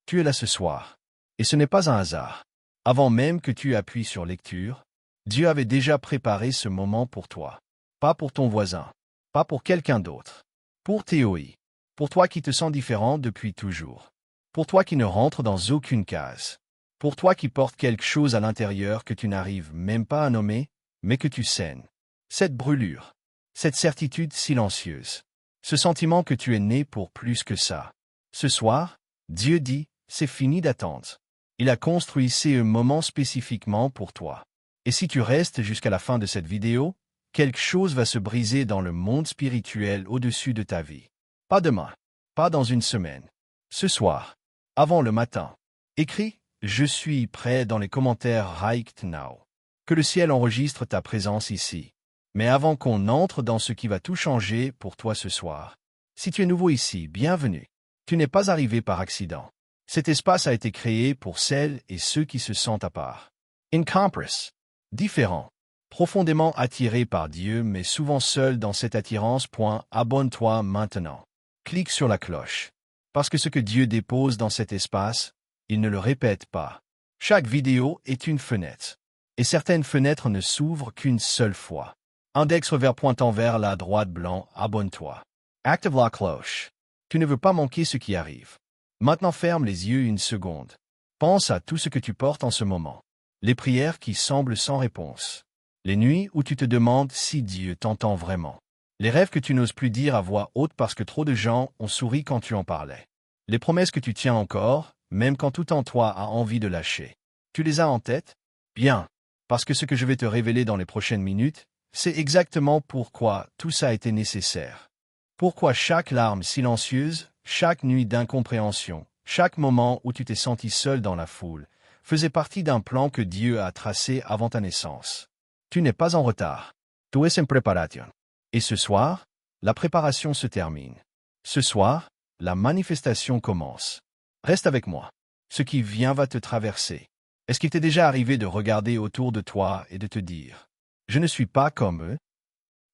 Tu es là ce soir. Et ce n'est pas un hasard. Avant même que tu appuies sur lecture, Dieu avait déjà préparé ce moment pour toi. Pas pour ton voisin. Pas pour quelqu'un d'autre. Pour Théoï. Pour toi qui te sens différent depuis toujours. Pour toi qui ne rentre dans aucune case. Pour toi qui porte quelque chose à l'intérieur que tu n'arrives même pas à nommer, mais que tu saignes. Cette brûlure. Cette certitude silencieuse. Ce sentiment que tu es né pour plus que ça. Ce soir, Dieu dit, c'est fini d'attendre. Il a construit ces moments spécifiquement pour toi. Et si tu restes jusqu'à la fin de cette vidéo, quelque chose va se briser dans le monde spirituel au-dessus de ta vie. Pas demain. Pas dans une semaine. Ce soir. Avant le matin. Écris « Je suis prêt » dans les commentaires right now. Que le ciel enregistre ta présence ici. Mais avant qu'on entre dans ce qui va tout changer pour toi ce soir. Si tu es nouveau ici, bienvenue. Tu n'es pas arrivé par accident. Cet espace a été créé pour celles et ceux qui se sentent à part. Incompress. Différents. Profondément attirés par Dieu mais souvent seuls dans cette attirance. Abonne-toi maintenant. Clique sur la cloche. Parce que ce que Dieu dépose dans cet espace, il ne le répète pas. Chaque vidéo est une fenêtre. Et certaines fenêtres ne s'ouvrent qu'une seule fois. Index revers pointant vers la droite blanc, abonne-toi. Active la cloche. Tu ne veux pas manquer ce qui arrive. Maintenant ferme les yeux une seconde. Pense à tout ce que tu portes en ce moment. Les prières qui semblent sans réponse. Les nuits où tu te demandes si Dieu t'entend vraiment. Les rêves que tu n'oses plus dire à voix haute parce que trop de gens ont souri quand tu en parlais. Les promesses que tu tiens encore, même quand tout en toi a envie de lâcher. Tu les as en tête? Bien. Parce que ce que je vais te révéler dans les prochaines minutes, c'est exactement pourquoi tout ça a été nécessaire. Pourquoi chaque larme silencieuse, chaque nuit d'incompréhension, chaque moment où tu t'es senti seul dans la foule, faisait partie d'un plan que Dieu a tracé avant ta naissance. Tu n'es pas en retard. Tu es en préparation. Et ce soir, la préparation se termine. Ce soir, la manifestation commence. Reste avec moi. Ce qui vient va te traverser. Est-ce qu'il t'est déjà arrivé de regarder autour de toi et de te dire « Je ne suis pas comme eux »,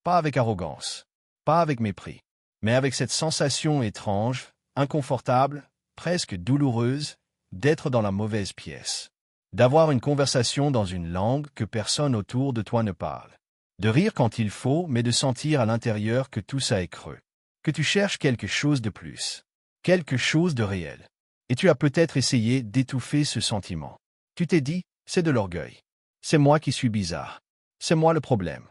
pas avec arrogance, pas avec mépris, mais avec cette sensation étrange, inconfortable, presque douloureuse, d'être dans la mauvaise pièce, d'avoir une conversation dans une langue que personne autour de toi ne parle, de rire quand il faut, mais de sentir à l'intérieur que tout ça est creux, que tu cherches quelque chose de plus, quelque chose de réel. Et tu as peut-être essayé d'étouffer ce sentiment. Tu t'es dit, c'est de l'orgueil. C'est moi qui suis bizarre. C'est moi le problème.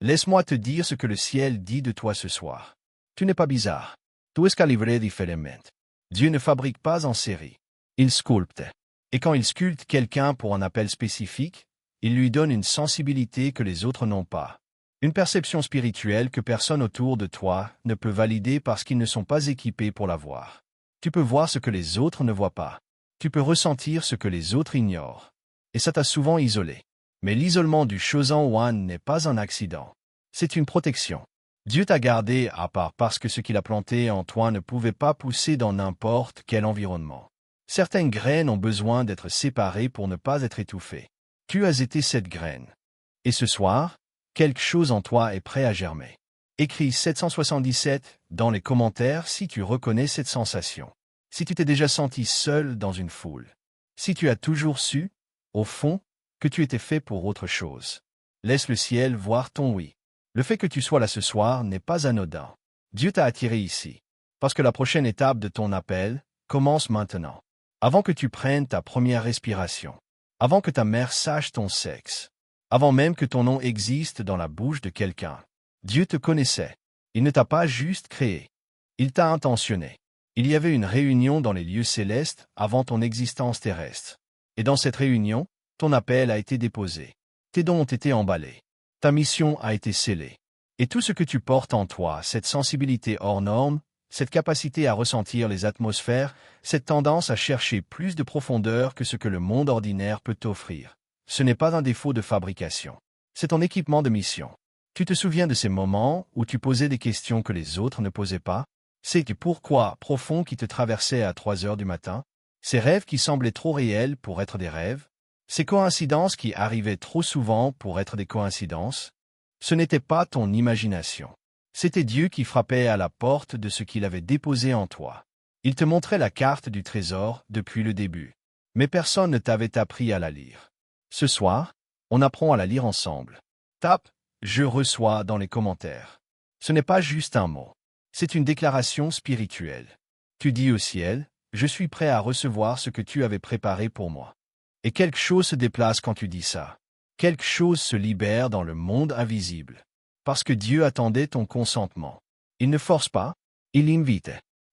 Laisse-moi te dire ce que le ciel dit de toi ce soir. Tu n'es pas bizarre. Tu es calibré différemment. Dieu ne fabrique pas en série. Il sculpte. Et quand il sculpte quelqu'un pour un appel spécifique, il lui donne une sensibilité que les autres n'ont pas. Une perception spirituelle que personne autour de toi ne peut valider parce qu'ils ne sont pas équipés pour la voir. Tu peux voir ce que les autres ne voient pas. Tu peux ressentir ce que les autres ignorent. Et ça t'a souvent isolé. Mais l'isolement du Chosen One n'est pas un accident. C'est une protection. Dieu t'a gardé à part parce que ce qu'il a planté en toi ne pouvait pas pousser dans n'importe quel environnement. Certaines graines ont besoin d'être séparées pour ne pas être étouffées. Tu as été cette graine. Et ce soir, quelque chose en toi est prêt à germer. Écris 777 dans les commentaires si tu reconnais cette sensation. Si tu t'es déjà senti seul dans une foule. Si tu as toujours su, au fond, que tu étais fait pour autre chose. Laisse le ciel voir ton oui. Le fait que tu sois là ce soir n'est pas anodin. Dieu t'a attiré ici. Parce que la prochaine étape de ton appel commence maintenant. Avant que tu prennes ta première respiration. Avant que ta mère sache ton sexe. Avant même que ton nom existe dans la bouche de quelqu'un. Dieu te connaissait. Il ne t'a pas juste créé. Il t'a intentionné. Il y avait une réunion dans les lieux célestes avant ton existence terrestre. Et dans cette réunion, ton appel a été déposé. Tes dons ont été emballés. Ta mission a été scellée. Et tout ce que tu portes en toi, cette sensibilité hors norme, cette capacité à ressentir les atmosphères, cette tendance à chercher plus de profondeur que ce que le monde ordinaire peut t'offrir, ce n'est pas un défaut de fabrication. C'est ton équipement de mission. Tu te souviens de ces moments où tu posais des questions que les autres ne posaient pas? C'est du pourquoi profond qui te traversait à 3 heures du matin? Ces rêves qui semblaient trop réels pour être des rêves? Ces coïncidences qui arrivaient trop souvent pour être des coïncidences? Ce n'était pas ton imagination. C'était Dieu qui frappait à la porte de ce qu'il avait déposé en toi. Il te montrait la carte du trésor depuis le début. Mais personne ne t'avait appris à la lire. Ce soir, on apprend à la lire ensemble. Tape « Je reçois » dans les commentaires. Ce n'est pas juste un mot. C'est une déclaration spirituelle. Tu dis au ciel « Je suis prêt à recevoir ce que tu avais préparé pour moi ». Et quelque chose se déplace quand tu dis ça. Quelque chose se libère dans le monde invisible. Parce que Dieu attendait ton consentement. Il ne force pas, il invite.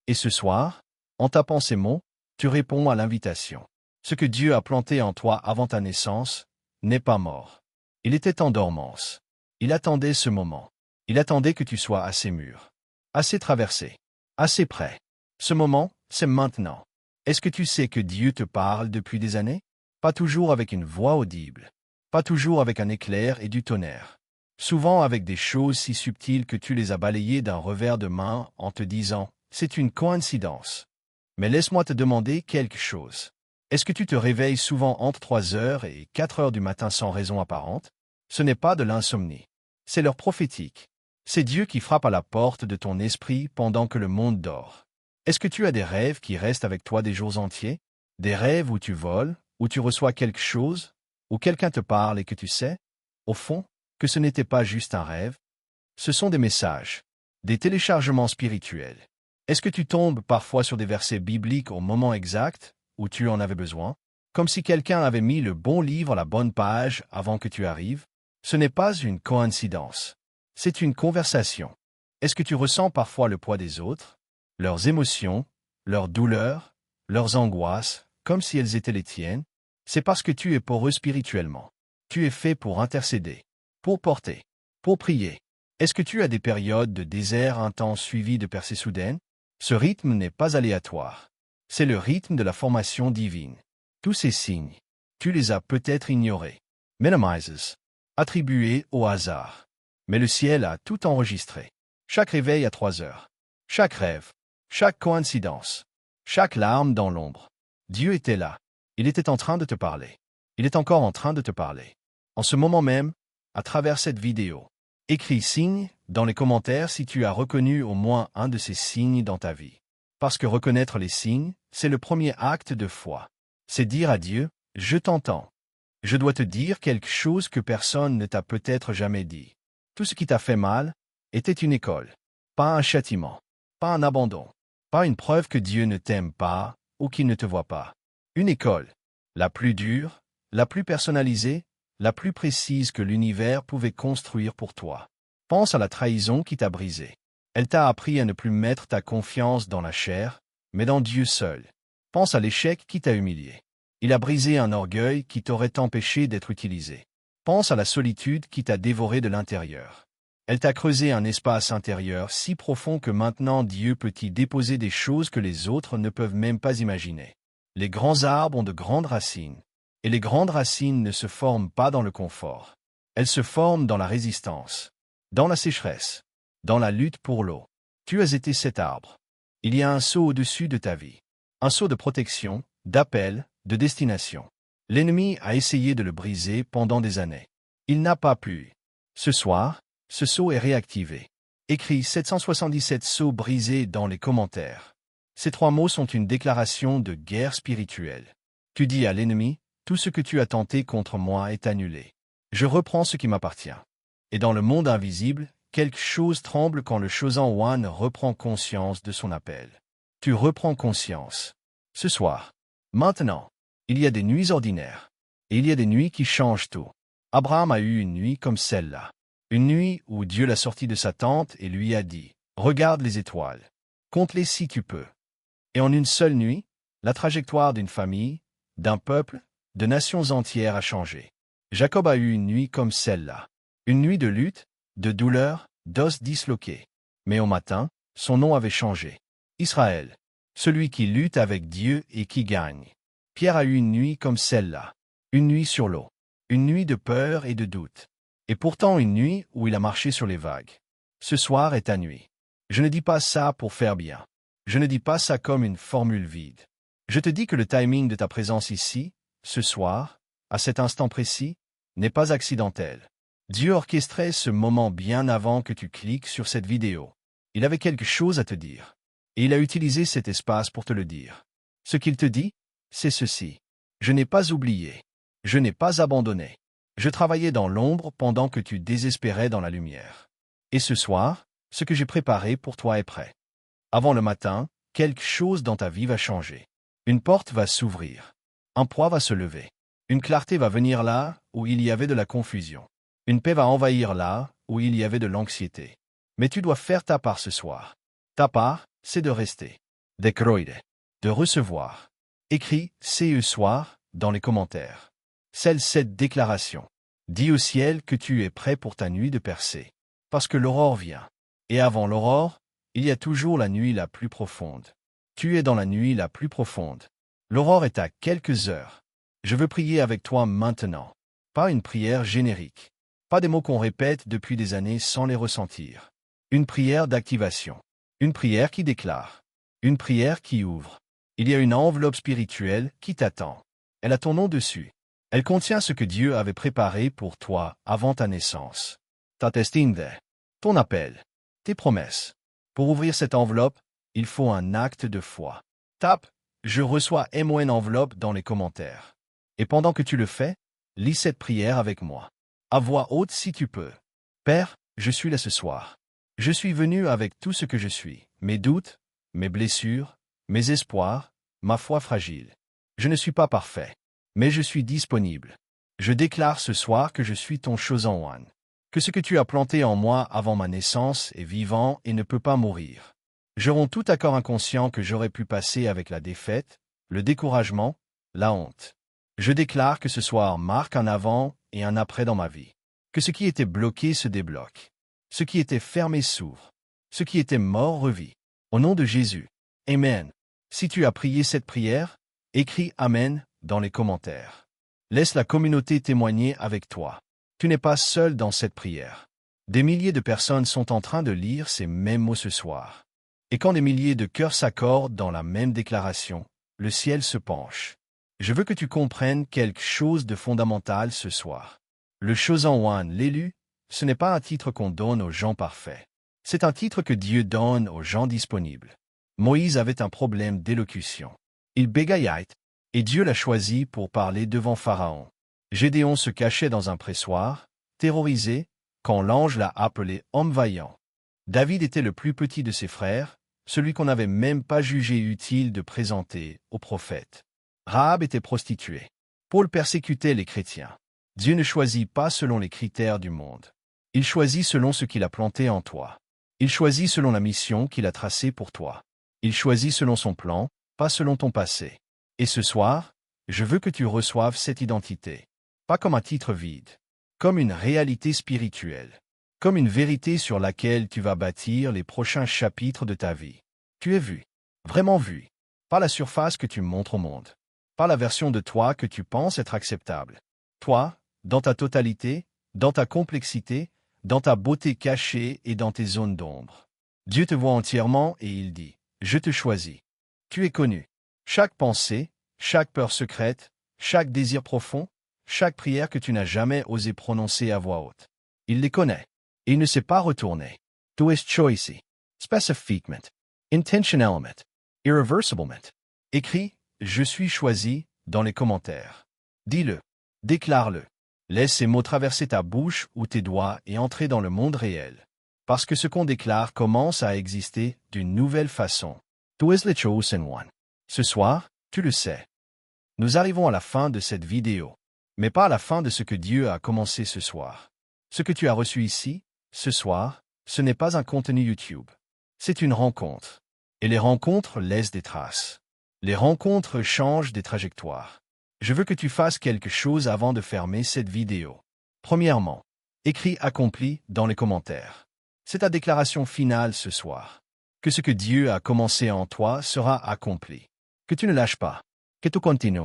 Et ce soir, en tapant ces mots, tu réponds à l'invitation. Ce que Dieu a planté en toi avant ta naissance n'est pas mort. Il était en dormance. Il attendait ce moment. Il attendait que tu sois assez mûr, assez traversé, assez prêt. Ce moment, c'est maintenant. Est-ce que tu sais que Dieu te parle depuis des années? Pas toujours avec une voix audible. Pas toujours avec un éclair et du tonnerre. Souvent avec des choses si subtiles que tu les as balayées d'un revers de main en te disant « c'est une coïncidence ». Mais laisse-moi te demander quelque chose. Est-ce que tu te réveilles souvent entre 3 heures et 4 heures du matin sans raison apparente? Ce n'est pas de l'insomnie. C'est l'heure prophétique. C'est Dieu qui frappe à la porte de ton esprit pendant que le monde dort. Est-ce que tu as des rêves qui restent avec toi des jours entiers? Des rêves où tu voles, où tu reçois quelque chose, où quelqu'un te parle et que tu sais, au fond, que ce n'était pas juste un rêve? Ce sont des messages, des téléchargements spirituels. Est-ce que tu tombes parfois sur des versets bibliques au moment exact où tu en avais besoin, comme si quelqu'un avait mis le bon livre à la bonne page avant que tu arrives? Ce n'est pas une coïncidence. C'est une conversation. Est-ce que tu ressens parfois le poids des autres, leurs émotions, leurs douleurs, leurs angoisses, comme si elles étaient les tiennes? C'est parce que tu es pour eux spirituellement. Tu es fait pour intercéder, pour porter, pour prier. Est-ce que tu as des périodes de désert intense suivies de percées soudaines? Ce rythme n'est pas aléatoire. C'est le rythme de la formation divine. Tous ces signes, tu les as peut-être ignorés. Minimizes. Attribués au hasard. Mais le ciel a tout enregistré. Chaque réveil à 3 heures. Chaque rêve. Chaque coïncidence. Chaque larme dans l'ombre. Dieu était là. Il était en train de te parler. Il est encore en train de te parler. En ce moment même, à travers cette vidéo. Écris signe dans les commentaires si tu as reconnu au moins un de ces signes dans ta vie. Parce que reconnaître les signes, c'est le premier acte de foi. C'est dire à Dieu, je t'entends. Je dois te dire quelque chose que personne ne t'a peut-être jamais dit. Tout ce qui t'a fait mal était une école, pas un châtiment, pas un abandon, pas une preuve que Dieu ne t'aime pas ou qu'il ne te voit pas. Une école, la plus dure, la plus personnalisée, la plus précise que l'univers pouvait construire pour toi. Pense à la trahison qui t'a brisé. Elle t'a appris à ne plus mettre ta confiance dans la chair, mais dans Dieu seul. Pense à l'échec qui t'a humilié. Il a brisé un orgueil qui t'aurait empêché d'être utilisé. Pense à la solitude qui t'a dévoré de l'intérieur. Elle t'a creusé un espace intérieur si profond que maintenant Dieu peut y déposer des choses que les autres ne peuvent même pas imaginer. Les grands arbres ont de grandes racines. Et les grandes racines ne se forment pas dans le confort. Elles se forment dans la résistance, dans la sécheresse, dans la lutte pour l'eau. Tu as été cet arbre. Il y a un sceau au-dessus de ta vie. Un sceau de protection, d'appel, de destination. L'ennemi a essayé de le briser pendant des années. Il n'a pas pu. Ce soir, ce sceau est réactivé. Écris 777 sceaux brisés dans les commentaires. Ces 3 mots sont une déclaration de guerre spirituelle. Tu dis à l'ennemi, tout ce que tu as tenté contre moi est annulé. Je reprends ce qui m'appartient. Et dans le monde invisible, quelque chose tremble quand le Chosen One reprend conscience de son appel. Tu reprends conscience. Ce soir, maintenant, il y a des nuits ordinaires. Et il y a des nuits qui changent tout. Abraham a eu une nuit comme celle-là. Une nuit où Dieu l'a sorti de sa tente et lui a dit, « Regarde les étoiles. Compte-les si tu peux. » Et en une seule nuit, la trajectoire d'une famille, d'un peuple, de nations entières a changé. Jacob a eu une nuit comme celle-là. Une nuit de lutte, de douleur, d'os disloqués. Mais au matin, son nom avait changé. Israël, celui qui lutte avec Dieu et qui gagne. Pierre a eu une nuit comme celle-là. Une nuit sur l'eau. Une nuit de peur et de doute. Et pourtant une nuit où il a marché sur les vagues. Ce soir est ta nuit. Je ne dis pas ça pour faire bien. Je ne dis pas ça comme une formule vide. Je te dis que le timing de ta présence ici, ce soir, à cet instant précis, n'est pas accidentel. Dieu orchestrait ce moment bien avant que tu cliques sur cette vidéo. Il avait quelque chose à te dire. Et il a utilisé cet espace pour te le dire. Ce qu'il te dit, c'est ceci. Je n'ai pas oublié. Je n'ai pas abandonné. Je travaillais dans l'ombre pendant que tu désespérais dans la lumière. Et ce soir, ce que j'ai préparé pour toi est prêt. Avant le matin, quelque chose dans ta vie va changer. Une porte va s'ouvrir. Un poids va se lever. Une clarté va venir là où il y avait de la confusion. Une paix va envahir là où il y avait de l'anxiété. Mais tu dois faire ta part ce soir. Ta part, c'est de rester. D'ecroide. De recevoir. Écris ce soir dans les commentaires. Celle cette déclaration. Dis au ciel que tu es prêt pour ta nuit de percée. Parce que l'aurore vient. Et avant l'aurore, il y a toujours la nuit la plus profonde. Tu es dans la nuit la plus profonde. L'aurore est à quelques heures. Je veux prier avec toi maintenant. Pas une prière générique. Pas des mots qu'on répète depuis des années sans les ressentir. Une prière d'activation. Une prière qui déclare. Une prière qui ouvre. Il y a une enveloppe spirituelle qui t'attend. Elle a ton nom dessus. Elle contient ce que Dieu avait préparé pour toi avant ta naissance. Ta destinée. Ton appel. Tes promesses. Pour ouvrir cette enveloppe, il faut un acte de foi. Tape « Je reçois MON enveloppe » dans les commentaires. Et pendant que tu le fais, lis cette prière avec moi. À voix haute si tu peux. Père, je suis là ce soir. Je suis venu avec tout ce que je suis, mes doutes, mes blessures, mes espoirs, ma foi fragile. Je ne suis pas parfait, mais je suis disponible. Je déclare ce soir que je suis ton chosen one. Que ce que tu as planté en moi avant ma naissance est vivant et ne peut pas mourir. Je romps tout accord inconscient que j'aurais pu passer avec la défaite, le découragement, la honte. Je déclare que ce soir marque un avant et un après dans ma vie. Que ce qui était bloqué se débloque. Ce qui était fermé s'ouvre. Ce qui était mort revit. Au nom de Jésus. Amen. Si tu as prié cette prière, écris Amen dans les commentaires. Laisse la communauté témoigner avec toi. Tu n'es pas seul dans cette prière. Des milliers de personnes sont en train de lire ces mêmes mots ce soir. Et quand des milliers de cœurs s'accordent dans la même déclaration, le ciel se penche. Je veux que tu comprennes quelque chose de fondamental ce soir. Le chosen one, l'élu, ce n'est pas un titre qu'on donne aux gens parfaits. C'est un titre que Dieu donne aux gens disponibles. Moïse avait un problème d'élocution. Il bégayait, et Dieu l'a choisi pour parler devant Pharaon. Gédéon se cachait dans un pressoir, terrorisé, quand l'ange l'a appelé homme vaillant. David était le plus petit de ses frères, celui qu'on n'avait même pas jugé utile de présenter au prophète. Rahab était prostituée. Paul persécutait les chrétiens. Dieu ne choisit pas selon les critères du monde. Il choisit selon ce qu'il a planté en toi. Il choisit selon la mission qu'il a tracée pour toi. Il choisit selon son plan, pas selon ton passé. Et ce soir, je veux que tu reçoives cette identité. Pas comme un titre vide. Comme une réalité spirituelle. Comme une vérité sur laquelle tu vas bâtir les prochains chapitres de ta vie. Tu es vu. Vraiment vu. Pas la surface que tu montres au monde. Pas la version de toi que tu penses être acceptable. Toi, dans ta totalité, dans ta complexité, dans ta beauté cachée et dans tes zones d'ombre. Dieu te voit entièrement et il dit, « Je te choisis. » Tu es connu. Chaque pensée, chaque peur secrète, chaque désir profond, chaque prière que tu n'as jamais osé prononcer à voix haute. Il les connaît. Et il ne s'est pas retourné. Tu es choisi. Spécifiquement. Intentionnellement. Irreversiblement. Écris « Je suis choisi » dans les commentaires. Dis-le. Déclare-le. Laisse ces mots traverser ta bouche ou tes doigts et entrer dans le monde réel. Parce que ce qu'on déclare commence à exister d'une nouvelle façon. Tu es le chosen one. Ce soir, tu le sais. Nous arrivons à la fin de cette vidéo. Mais pas à la fin de ce que Dieu a commencé ce soir. Ce que tu as reçu ici, ce soir, ce n'est pas un contenu YouTube. C'est une rencontre. Et les rencontres laissent des traces. Les rencontres changent des trajectoires. Je veux que tu fasses quelque chose avant de fermer cette vidéo. Premièrement, écris « Accompli » dans les commentaires. C'est ta déclaration finale ce soir. Que ce que Dieu a commencé en toi sera accompli. Que tu ne lâches pas. Que tu continues.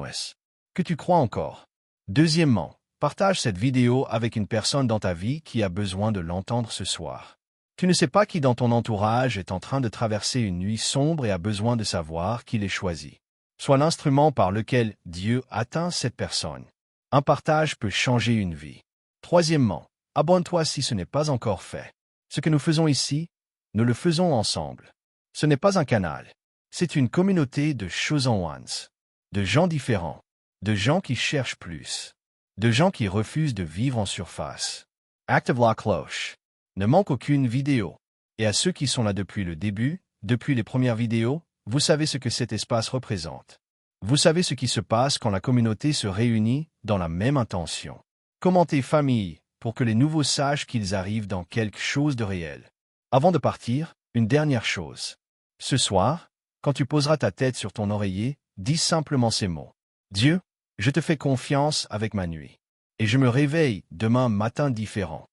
Que tu crois encore. Deuxièmement, partage cette vidéo avec une personne dans ta vie qui a besoin de l'entendre ce soir. Tu ne sais pas qui dans ton entourage est en train de traverser une nuit sombre et a besoin de savoir qu'il est choisi. Sois l'instrument par lequel Dieu atteint cette personne. Un partage peut changer une vie. Troisièmement, abonne-toi si ce n'est pas encore fait. Ce que nous faisons ici, nous le faisons ensemble. Ce n'est pas un canal. C'est une communauté de chosen ones. De gens différents. De gens qui cherchent plus. De gens qui refusent de vivre en surface. Active la cloche. Ne manque aucune vidéo. Et à ceux qui sont là depuis le début, depuis les premières vidéos, vous savez ce que cet espace représente. Vous savez ce qui se passe quand la communauté se réunit dans la même intention. Commentez famille, pour que les nouveaux sachent qu'ils arrivent dans quelque chose de réel. Avant de partir, une dernière chose. Ce soir, quand tu poseras ta tête sur ton oreiller, dis simplement ces mots. Dieu, je te fais confiance avec ma nuit. Et je me réveille demain matin différent.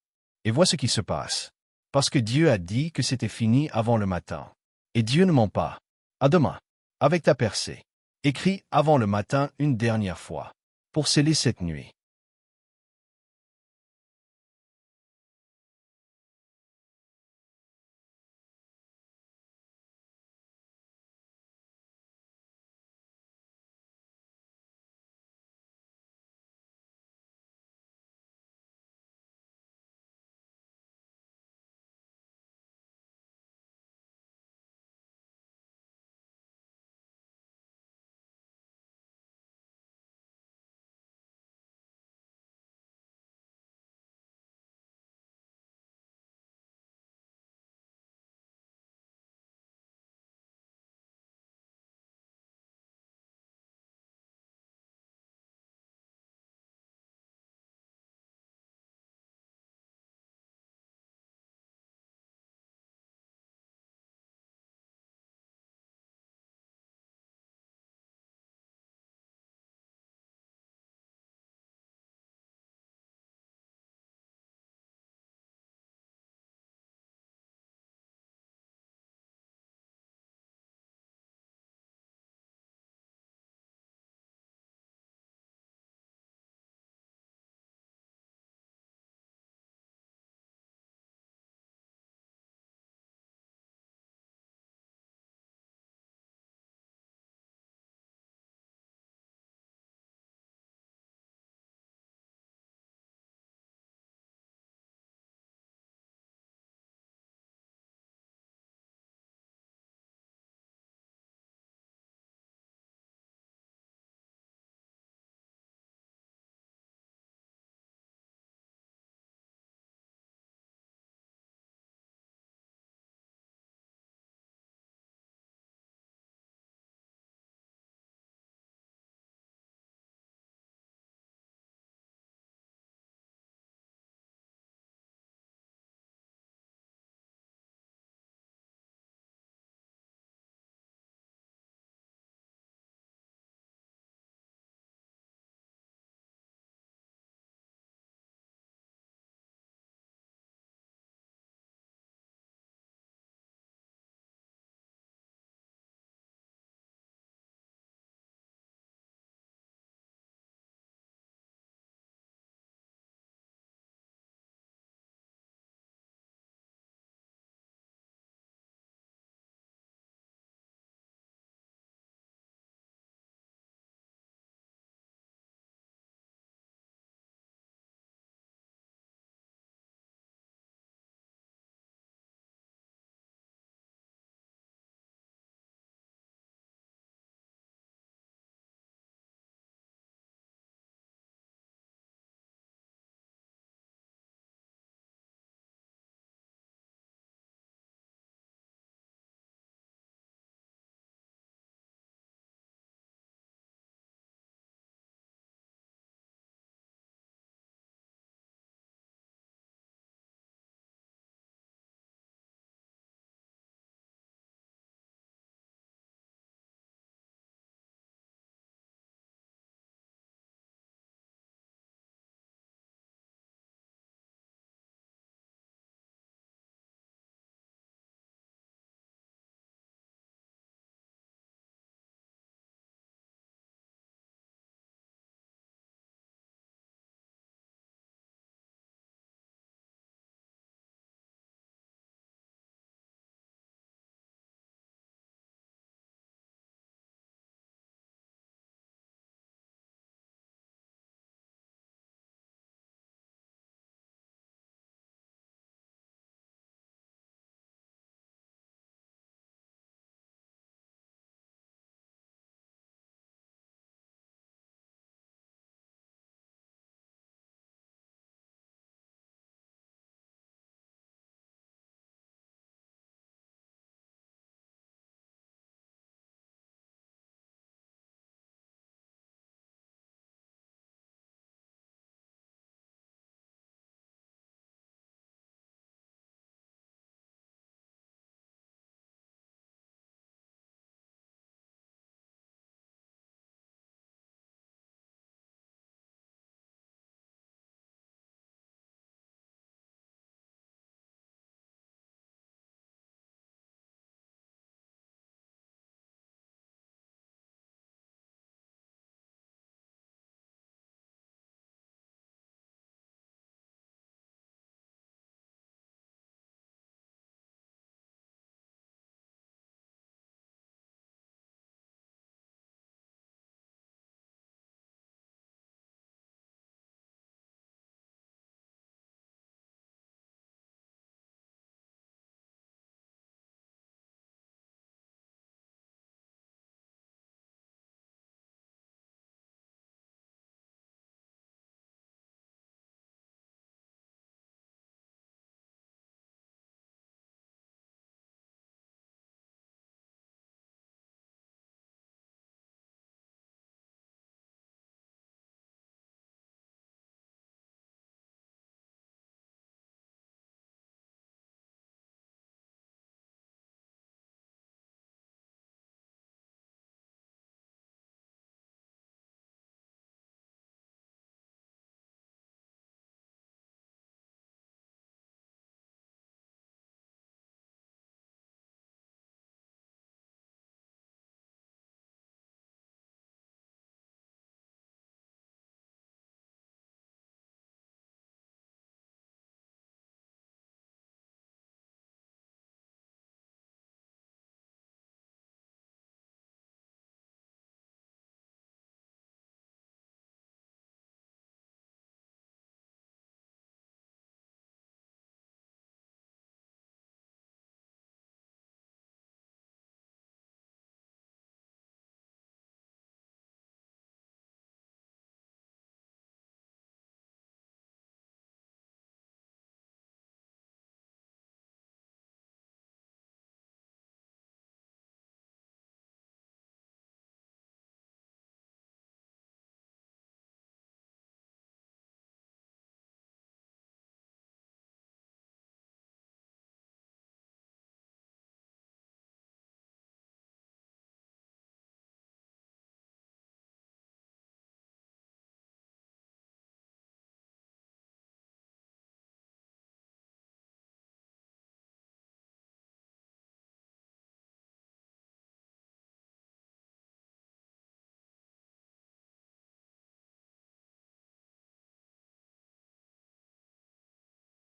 Et vois ce qui se passe. Parce que Dieu a dit que c'était fini avant le matin. Et Dieu ne ment pas. À demain. Avec ta percée. Écris avant le matin une dernière fois. Pour sceller cette nuit.